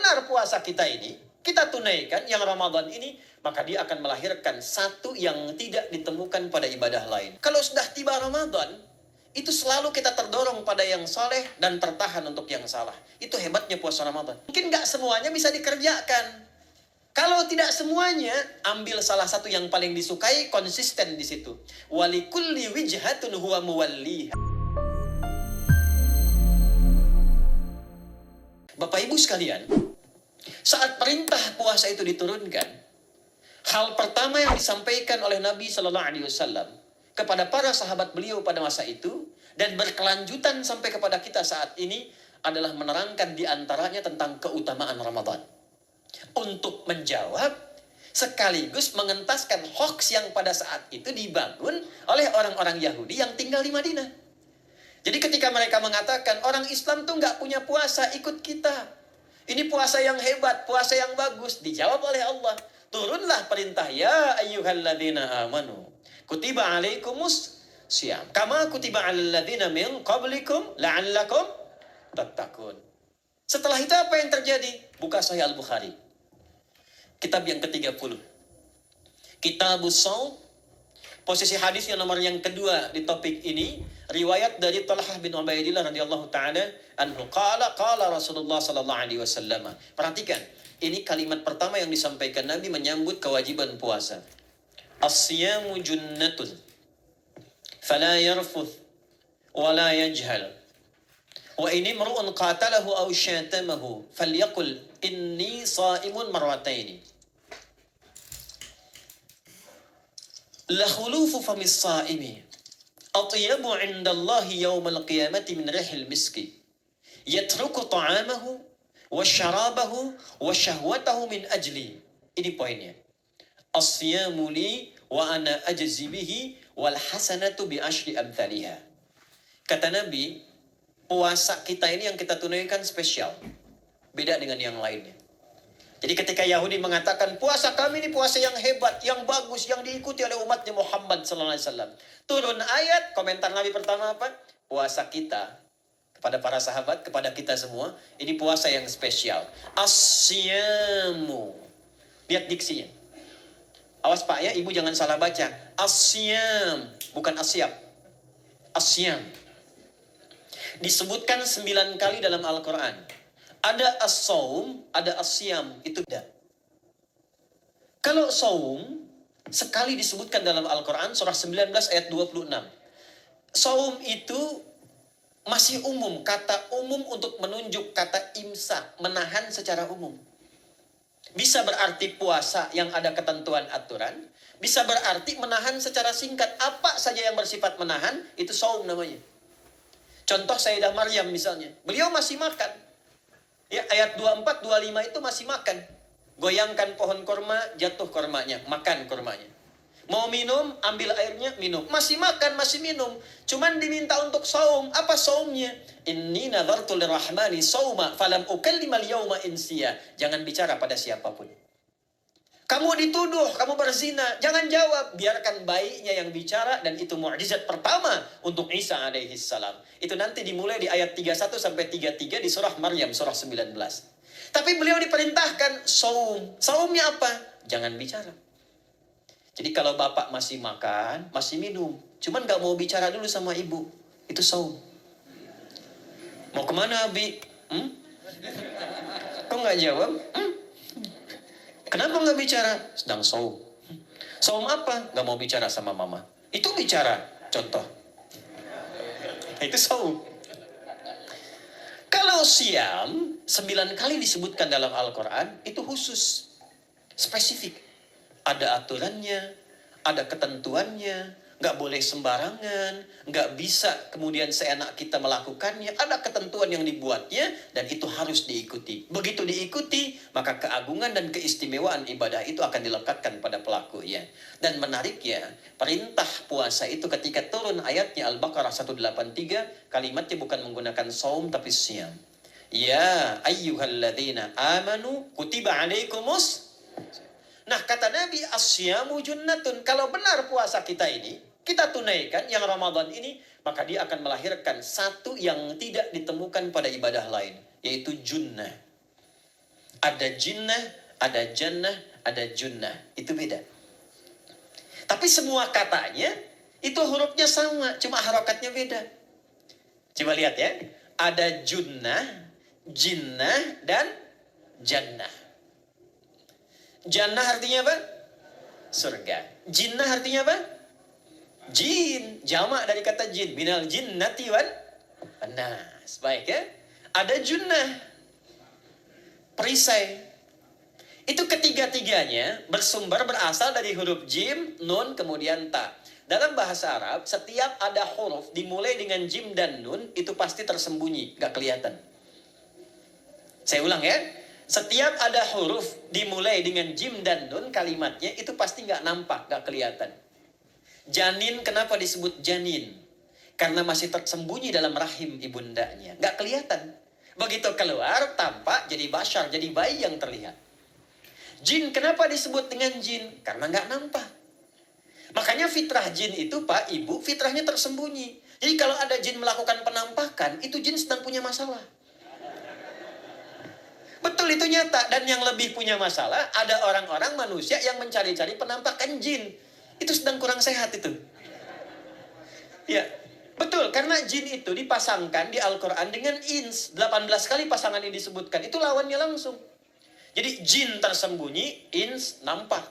benar puasa kita ini, kita tunaikan yang Ramadan ini, maka dia akan melahirkan satu yang tidak ditemukan pada ibadah lain. Kalau sudah tiba Ramadan, itu selalu kita terdorong pada yang saleh dan tertahan untuk yang salah. Itu hebatnya puasa Ramadan. Mungkin nggak semuanya bisa dikerjakan. Kalau tidak semuanya, ambil salah satu yang paling disukai, konsisten di situ. Walikulli wijhatun huwa muwalliha. Bapak Ibu sekalian, saat perintah puasa itu diturunkan, hal pertama yang disampaikan oleh Nabi Shallallahu Alaihi Wasallam kepada para sahabat beliau pada masa itu dan berkelanjutan sampai kepada kita saat ini adalah menerangkan diantaranya tentang keutamaan Ramadan. Untuk menjawab sekaligus mengentaskan hoax yang pada saat itu dibangun oleh orang-orang Yahudi yang tinggal di Madinah. Jadi ketika mereka mengatakan orang Islam tuh nggak punya puasa, ikut kita. Ini puasa yang hebat, puasa yang bagus. Dijawab oleh Allah. Turunlah perintah, ya ayyuhalladzina amanu. Kutiba alaikumus siyam. Kama kutiba alal ladzina min qablikum la'allakum tattaqun. Setelah itu apa yang terjadi? Buka Sahih Al-Bukhari. Kitab yang ke-30. Kitabus Shaum. Posisi hadis yang nomor yang kedua di topik ini, riwayat dari Talhah bin Ubaidillah radhiyallahu taala anhu qala Rasulullah sallallahu alaihi wasallam. Perhatikan, ini kalimat pertama yang disampaikan Nabi menyambut kewajiban puasa. As-siyamu junnatun fala yarfuth wala yajhal. Wa in imru'un qatalahu aw syatamahu falyaqul inni sha'imun marrataini. La khulufu famis sa'imi atyabu 'inda Allah yawmal qiyamati min rihil miski yatruku ta'amahu wa syarabahu wa syahwatahu min ajli. Ini poinnya. As-siyamu li wa ana ajzi bihi wal hasanatu bi asyri amthaliha. Kata Nabi, puasa kita ini yang kita tunaikan spesial, beda dengan yang lainnya. Jadi ketika Yahudi mengatakan puasa kami ini puasa yang hebat, yang bagus, yang diikuti oleh umatnya Muhammad sallallahu alaihi wasallam. Turun ayat, komentar Nabi pertama apa? Puasa kita kepada para sahabat, kepada kita semua, ini puasa yang spesial. As-siyamu. Lihat diksinya. Awas Pak ya, Ibu jangan salah baca. As-siyam, bukan asyab. As-siyam. Disebutkan 9 kali dalam Al-Quran. Ada as-saum, ada as-siyam, itu beda. Kalau saum, sekali disebutkan dalam Al-Quran, surah 19 ayat 26. Saum itu masih umum, kata umum untuk menunjuk kata imsak, menahan secara umum. Bisa berarti puasa yang ada ketentuan aturan, bisa berarti menahan secara singkat. Apa saja yang bersifat menahan, itu saum namanya. Contoh Sayyidah Maryam misalnya, beliau masih makan. Ya, ayat 24, 25 itu masih makan. Goyangkan pohon korma, jatuh kormanya, makan kormanya. Mau minum, ambil airnya, minum. Masih makan, masih minum. Cuman diminta untuk saum. Apa saumnya? Inni nadhartu lirrahmani sauma falam ukallimal yawma insiya. Jangan bicara pada siapapun. Kamu dituduh, kamu berzina, jangan jawab. Biarkan bayinya yang bicara, dan itu mukjizat pertama untuk Isa alaihi salam. Itu nanti dimulai di ayat 31 sampai 33 di surah Maryam, surah 19. Tapi beliau diperintahkan saum. Saumnya apa? Jangan bicara. Jadi kalau bapak masih makan, masih minum, cuman gak mau bicara dulu sama ibu, itu saum. Mau kemana, Abi? Kok gak jawab? Kenapa nggak bicara? Sedang saum. Saum apa? Nggak mau bicara sama mama. Itu bicara. Contoh. Itu saum. Kalau siam, 9 kali disebutkan dalam Al-Quran, itu khusus. Spesifik. Ada aturannya, ada ketentuannya, nggak boleh sembarangan, nggak bisa kemudian seenak kita melakukannya. Ada ketentuan yang dibuatnya dan itu harus diikuti. Begitu diikuti, maka keagungan dan keistimewaan ibadah itu akan dilekatkan pada pelakunya. Dan menariknya, perintah puasa itu ketika turun ayatnya Al-Baqarah 183, kalimatnya bukan menggunakan saum tapi siyam. Ya ayyuhalladzina amanu kutiba alaikumus. Nah, kata Nabi, as-siyamu junnatun. Kalau benar puasa kita ini, kita tunaikan yang Ramadan ini, maka dia akan melahirkan satu yang tidak ditemukan pada ibadah lain, yaitu junnah. Ada jinnah, ada jannah, ada junnah. Itu beda. Tapi semua katanya itu hurufnya sama, cuma harokatnya beda. Coba lihat ya. Ada junnah, jinnah, dan jannah. Jannah artinya apa? Surga. Jinnah artinya apa? Jin. Jamak dari kata jin. Minal jinnati wan nas. Baik ya. Ada junnah, perisai. Itu ketiga-tiganya berasal dari huruf jim, nun, kemudian ta. Dalam bahasa Arab, setiap ada huruf dimulai dengan jim dan nun, itu pasti tersembunyi, gak kelihatan. Saya ulang ya. Setiap ada huruf dimulai dengan jim dan nun, kalimatnya itu pasti gak nampak, gak kelihatan. Janin, kenapa disebut janin? Karena masih tersembunyi dalam rahim ibundanya, gak kelihatan. Begitu keluar, tampak jadi bashar, jadi bayi yang terlihat. Jin, kenapa disebut dengan jin? Karena nggak nampak. Makanya fitrah jin itu, Pak, Ibu, fitrahnya tersembunyi. Jadi kalau ada jin melakukan penampakan, itu jin sedang punya masalah. Betul, itu nyata. Dan yang lebih punya masalah, ada orang-orang manusia yang mencari-cari penampakan jin. Itu sedang kurang sehat itu. Ya, betul. Karena jin itu dipasangkan di Al-Quran dengan ins. 18 kali pasangan ini disebutkan. Itu lawannya langsung. Jadi jin tersembunyi, ins nampak.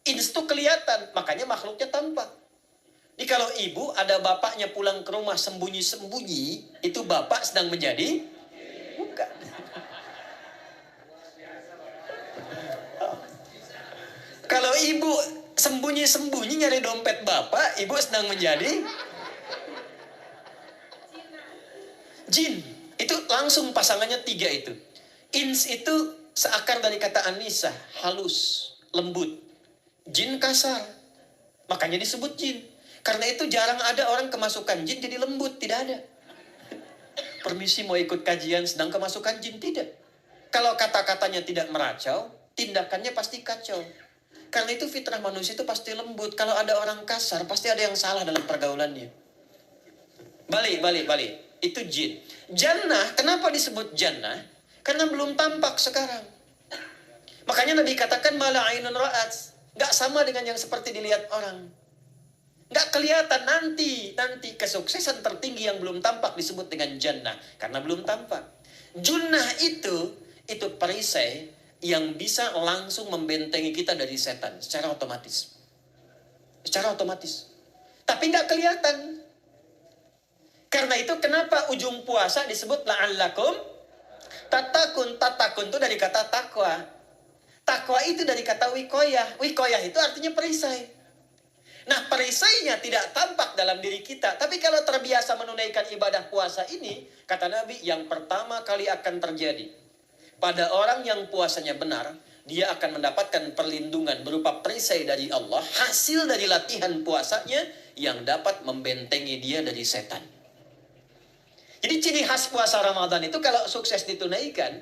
Ins itu kelihatan, makanya makhluknya tampak. Jadi kalau ibu ada bapaknya pulang ke rumah sembunyi-sembunyi, itu bapak sedang menjadi bukan. Kalau ibu sembunyi-sembunyi nyari dompet bapak, ibu sedang menjadi jin. Itu langsung pasangannya 3 itu. Ins itu seakar dari kata anisah, halus, lembut. Jin kasar, makanya disebut jin. Karena itu jarang ada orang kemasukan jin jadi lembut, tidak ada. Permisi mau ikut kajian sedang kemasukan jin, tidak. Kalau kata-katanya tidak meracau, tindakannya pasti kacau. Karena itu fitrah manusia itu pasti lembut. Kalau ada orang kasar, pasti ada yang salah dalam pergaulannya. Balik. Itu jin. Jannah, kenapa disebut jannah? Karena belum tampak sekarang. Makanya Nabi katakan mala ainun ra'at. Gak sama dengan yang seperti dilihat orang. Gak kelihatan nanti kesuksesan tertinggi yang belum tampak disebut dengan jannah. Karena belum tampak. Junnah itu perisai yang bisa langsung membentengi kita dari setan. Secara otomatis. Tapi gak kelihatan. Karena itu kenapa ujung puasa disebut la'allakum tatakun itu dari kata takwa. Takwa itu dari kata wikoyah. Wikoyah itu artinya perisai. Nah, perisainya tidak tampak dalam diri kita. Tapi kalau terbiasa menunaikan ibadah puasa ini, kata Nabi, yang pertama kali akan terjadi pada orang yang puasanya benar, dia akan mendapatkan perlindungan berupa perisai dari Allah, hasil dari latihan puasanya yang dapat membentengi dia dari setan. Jadi ciri khas puasa Ramadan itu kalau sukses ditunaikan,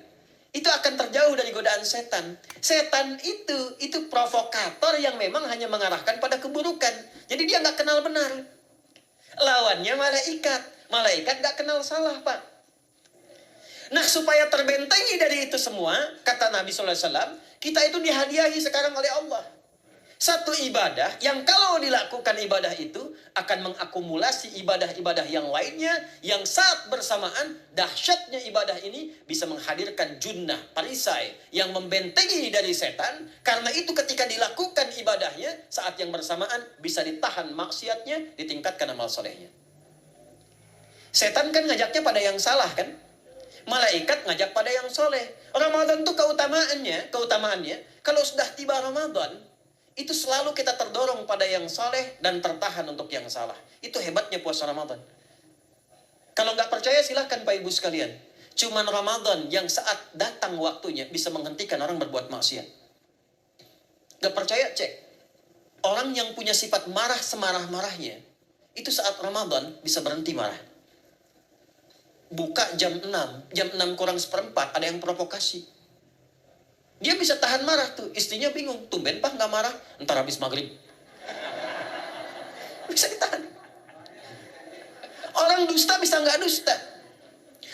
itu akan terjauh dari godaan setan. Setan itu provokator yang memang hanya mengarahkan pada keburukan. Jadi dia nggak kenal benar. Lawannya malaikat. Malaikat nggak kenal salah, Pak. Nah, supaya terbentengi dari itu semua, kata Nabi SAW, kita itu dihadiahi sekarang oleh Allah. Satu ibadah yang kalau dilakukan ibadah itu akan mengakumulasi ibadah-ibadah yang lainnya yang saat bersamaan dahsyatnya ibadah ini bisa menghadirkan junnah, perisai yang membentengi dari setan. Karena itu ketika dilakukan ibadahnya saat yang bersamaan bisa ditahan maksiatnya, ditingkatkan amal solehnya. Setan kan ngajaknya pada yang salah kan? Malaikat ngajak pada yang soleh. Ramadan itu keutamaannya kalau sudah tiba Ramadan, itu selalu kita terdorong pada yang saleh dan tertahan untuk yang salah. Itu hebatnya puasa Ramadan. Kalau nggak percaya silahkan Pak Ibu sekalian. Cuman Ramadan yang saat datang waktunya bisa menghentikan orang berbuat maksiat. Nggak percaya cek. Orang yang punya sifat marah semarah-marahnya, itu saat Ramadan bisa berhenti marah. Buka jam 6 kurang seperempat ada yang provokasi. Dia bisa tahan marah tuh. Istrinya bingung. Tumben Pak nggak marah? Ntar habis maghrib. Bisa ditahan. Orang dusta bisa nggak dusta.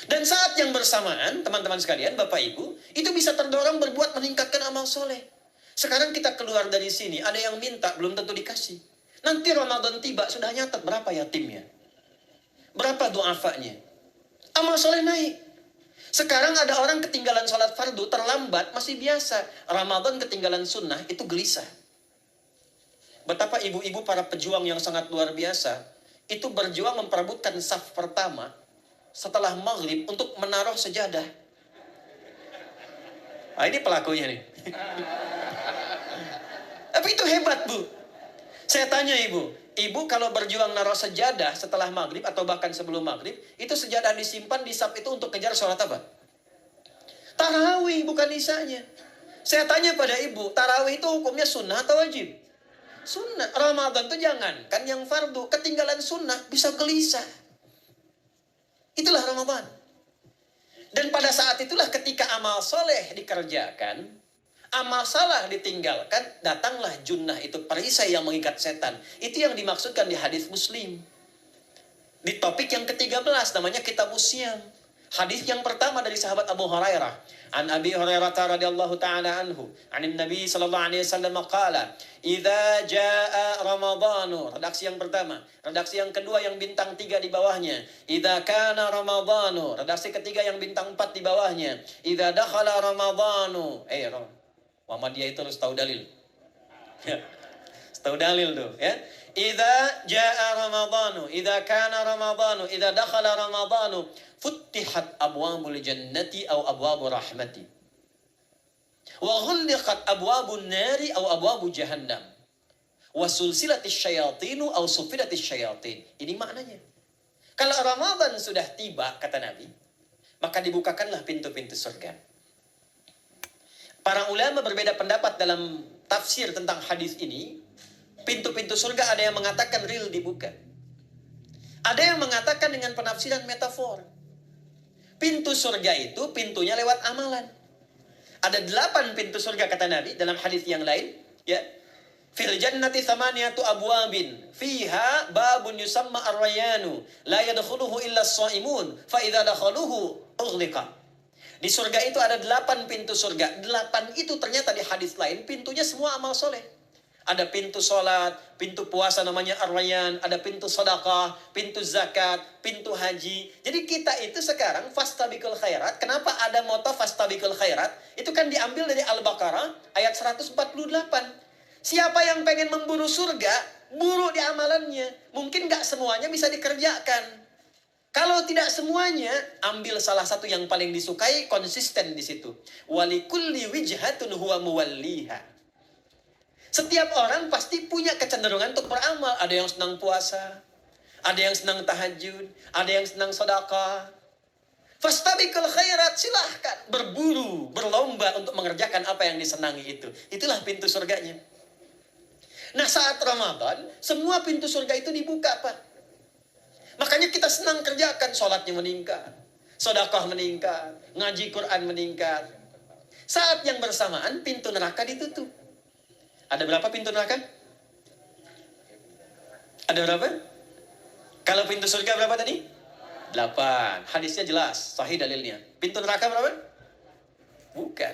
Dan saat yang bersamaan, teman-teman sekalian, Bapak Ibu, itu bisa terdorong meningkatkan amal soleh. Sekarang kita keluar dari sini, ada yang minta, belum tentu dikasih. Nanti Ramadan tiba, sudah nyatet berapa yatimnya, berapa du'afanya. Amal soleh naik. Sekarang ada orang ketinggalan sholat fardu, terlambat, masih biasa. Ramadan ketinggalan sunnah, itu gelisah. Betapa ibu-ibu para pejuang yang sangat luar biasa, itu berjuang memperebutkan saf pertama, setelah maghrib, untuk menaruh sejadah. Nah, ini pelakunya nih. Tapi itu hebat, Bu. Saya tanya ibu kalau berjuang naruh sejadah setelah maghrib atau bahkan sebelum maghrib, itu sejadah disimpan di saf itu untuk kejar sholat apa? Tarawih, bukan isanya. Saya tanya pada ibu, tarawih itu hukumnya sunnah atau wajib? Sunnah. Ramadan itu jangan, kan yang fardu, ketinggalan sunnah, bisa gelisah. Itulah Ramadan. Dan pada saat itulah ketika amal soleh dikerjakan, amal salah ditinggalkan, datanglah junnah, itu perisai yang mengikat setan. Itu yang dimaksudkan di hadis Muslim. Di topik yang ke-13, namanya Kitab Usyam. Hadis yang pertama dari sahabat Abu Hurairah. An Abi Hurairah radhiyallahu ta'ala anhu, anin Nabi sallallahu alaihi wasallam qala, "Idza jaa Ramadhanu." Redaksi yang pertama. Redaksi yang kedua yang bintang 3 di bawahnya. "Idza kana Ramadhanu." Redaksi ketiga yang bintang 4 di bawahnya. "Idza dakhala Ramadhanu." Muhammadiyah itu harus tahu dalil. Tahu dalil tuh, ya. Idza jaa Ramadhanu, idza kana Ramadhanu, idza dakhala Ramadhanu, futtihat abwabul jannati aw abwabur rahmati. Wa ghulliqat abwabun nari aw abwabu jahannam. Wa sulsilatis syayatinu aw sufidatis syayatin. Ini maknanya. Kalau Ramadan sudah tiba, kata Nabi, maka dibukakanlah pintu-pintu surga. Para ulama berbeda pendapat dalam tafsir tentang hadis ini. Pintu-pintu surga ada yang mengatakan real dibuka. Ada yang mengatakan dengan penafsiran metafor. Pintu surga itu pintunya lewat amalan. Ada 8 pintu surga kata Nabi dalam hadis yang lain. Ya, fil jannati thamaniyatu abwabin, fiha babun yusamma ar-rayyanu, la yadkhuluhu illa as-shaimun, fa idza dakhaluhu ughliqa. Di surga itu ada 8 pintu surga. 8 itu ternyata di hadis lain pintunya semua amal soleh. Ada pintu sholat, pintu puasa namanya ar-rayyan, ada pintu sedekah, pintu zakat, pintu haji. Jadi kita itu sekarang fastabiqul khairat. Kenapa ada moto fastabiqul khairat? Itu kan diambil dari Al-Baqarah ayat 148. Siapa yang pengen memburu surga, buru di amalannya. Mungkin gak semuanya bisa dikerjakan. Kalau tidak semuanya, ambil salah satu yang paling disukai, konsisten di situ. Walikulli wijhatun huwa muwalliha. Setiap orang pasti punya kecenderungan untuk beramal. Ada yang senang puasa, ada yang senang tahajud, ada yang senang sedekah. Fastabiqul khairat, silahkan berburu, berlomba untuk mengerjakan apa yang disenangi itu. Itulah pintu surganya. Nah, saat Ramadan, semua pintu surga itu dibuka, Pak. Makanya kita senang kerjakan, sholatnya meningkat, sedekah meningkat, ngaji Quran meningkat. Saat yang bersamaan, pintu neraka ditutup. Ada berapa pintu neraka? Ada berapa? Kalau pintu surga berapa tadi? 8. Hadisnya jelas, sahih dalilnya. Pintu neraka berapa? Bukan.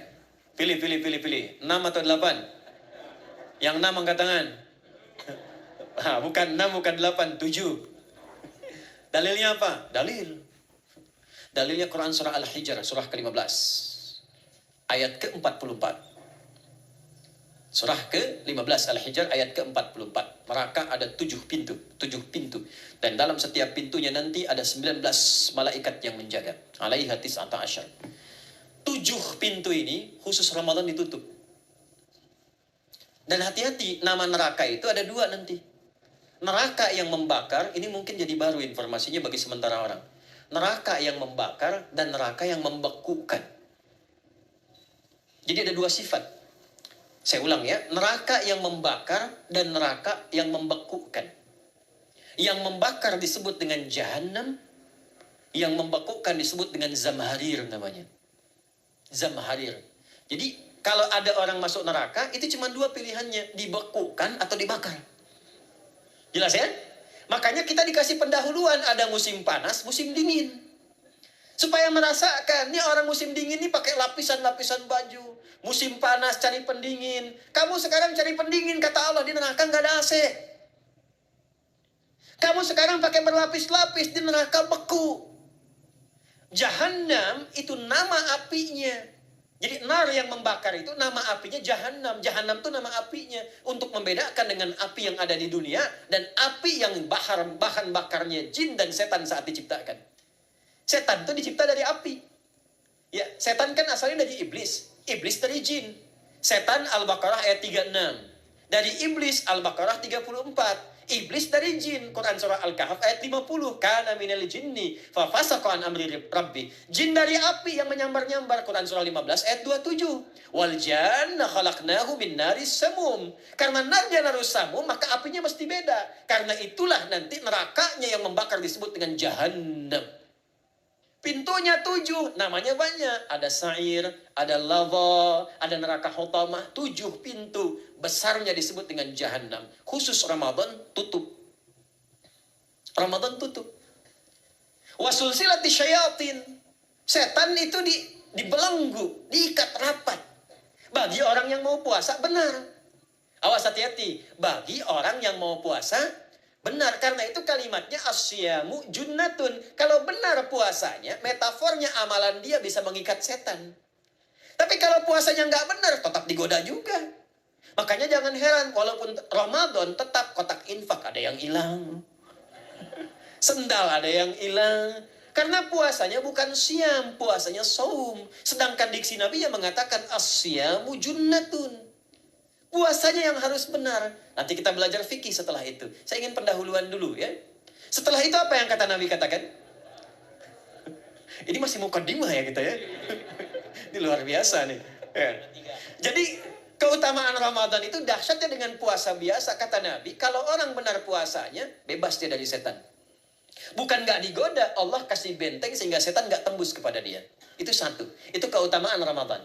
Pilih. 6 atau 8? Yang 6 angkat tangan. Bukan 6, bukan 8, 7. Dalilnya apa? Dalilnya Quran surah Al-Hijr, surah ke-15. Ayat ke-44. Surah ke-15 Al-Hijr ayat ke-44. Neraka ada 7 pintu. Dan dalam setiap pintunya nanti ada 19 malaikat yang menjaga. Alaiha tis'ata asyar. 7 pintu ini khusus Ramadan ditutup. Dan hati-hati, nama neraka itu ada 2 nanti. Neraka yang membakar, ini mungkin jadi baru informasinya bagi sementara orang. Neraka yang membakar dan neraka yang membekukan. Jadi ada 2 sifat. Saya ulang ya, neraka yang membakar dan neraka yang membekukan. Yang membakar disebut dengan Jahannam, yang membekukan disebut dengan Zamharir namanya. Zamharir. Jadi kalau ada orang masuk neraka, itu cuma 2 pilihannya, dibekukan atau dibakar. Jelas ya? Makanya kita dikasih pendahuluan, ada musim panas, musim dingin. Supaya merasakan, nih orang musim dingin nih pakai lapisan-lapisan baju. Musim panas cari pendingin. Kamu sekarang cari pendingin, kata Allah, di neraka nggak ada AC. Kamu sekarang pakai berlapis-lapis, di neraka beku. Jahannam itu nama apinya. Jadi nar yang membakar itu nama apinya Jahannam. Jahannam itu nama apinya. Untuk membedakan dengan api yang ada di dunia dan api yang bahan bakarnya jin dan setan saat diciptakan. Setan itu dicipta dari api. Ya, setan kan asalnya dari iblis. Iblis dari jin. Setan Al-Baqarah ayat 36. Dari iblis Al-Baqarah 34. Iblis dari jin. Quran surah Al-Kahf ayat 50. Kana minal jinni fa fasaqa an amri rabbi. Jin dari api yang menyambar-nyambar. Quran surah 15 ayat 27. Wal janna khalaqnahu min naris samum. Karena narnya narus samum, maka apinya mesti beda. Karena itulah nanti nerakanya yang membakar disebut dengan Jahannam. Pintunya 7, namanya banyak. Ada sa'ir, ada lava, ada neraka hutamah. 7 pintu. Besarnya disebut dengan Jahannam. Khusus Ramadan tutup. Ramadan tutup. Wasulsilati syayatin. Setan itu dibelenggu, diikat rapat. Bagi orang yang mau puasa, benar. Awas hati-hati. Bagi orang yang mau puasa, benar. Karena itu kalimatnya asyamu junnatun. Kalau benar puasanya, metafornya amalan dia bisa mengikat setan. Tapi kalau puasanya nggak benar, tetap digoda juga. Makanya jangan heran, walaupun Ramadan tetap kotak infak ada yang hilang. Sendal ada yang hilang. Karena puasanya bukan siam, puasanya saum. Sedangkan diksi Nabi yang mengatakan asyamu junnatun. Puasanya yang harus benar. Nanti kita belajar fikih setelah itu. Saya ingin pendahuluan dulu ya. Setelah itu apa yang kata Nabi katakan? Ini masih mukaddimah ya kita ya. Ini luar biasa nih. Ya. Jadi keutamaan Ramadan itu dahsyatnya dengan puasa biasa. Kata Nabi, kalau orang benar puasanya, bebas dia dari setan. Bukan gak digoda, Allah kasih benteng sehingga setan gak tembus kepada dia. Itu satu. Itu keutamaan Ramadan.